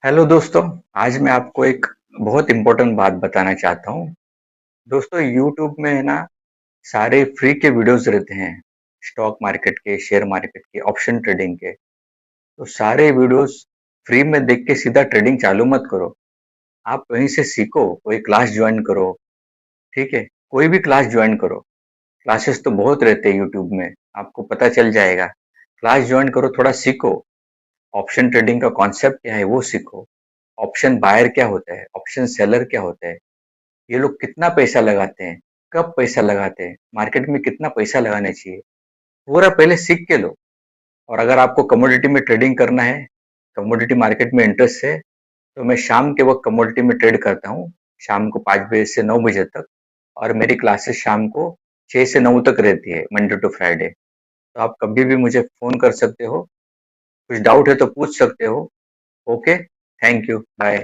Hello दोस्तों। आज मैं आपको एक बहुत इम्पोर्टेंट बात बताना चाहता हूँ। दोस्तों, यूट्यूब में है ना, सारे फ्री के वीडियोस रहते हैं। स्टॉक मार्केट के, शेयर मार्केट के, ऑप्शन ट्रेडिंग के। तो सारे वीडियोस फ्री में देख के सीधा ट्रेडिंग चालू मत करो। आप कहीं से सीखो, कोई क्लास ज्वाइन करो। ठीक है, कोई भी क्लास ज्वाइन करो। क्लासेस तो बहुत रहते हैं यूट्यूब में, आपको पता चल जाएगा। क्लास ज्वाइन करो, थोड़ा सीखो। ऑप्शन ट्रेडिंग का कॉन्सेप्ट क्या है वो सीखो। ऑप्शन बायर क्या होता है, ऑप्शन सेलर क्या होता है, ये लोग कितना पैसा लगाते हैं, कब पैसा लगाते हैं, मार्केट में कितना पैसा लगाना चाहिए, पूरा पहले सीख के लो। और अगर आपको कमोडिटी में ट्रेडिंग करना है, कमोडिटी मार्केट में इंटरेस्ट है, तो मैं शाम के वक्त कमोडिटी में ट्रेड करता हूँ। शाम को 5 बजे से 9 बजे तक। और मेरी क्लासेस शाम को 6 से 9 तक रहती है, मंडे टू फ्राइडे। तो आप कभी भी मुझे फोन कर सकते हो। कुछ डाउट है तो पूछ सकते हो। Okay, thank you, bye.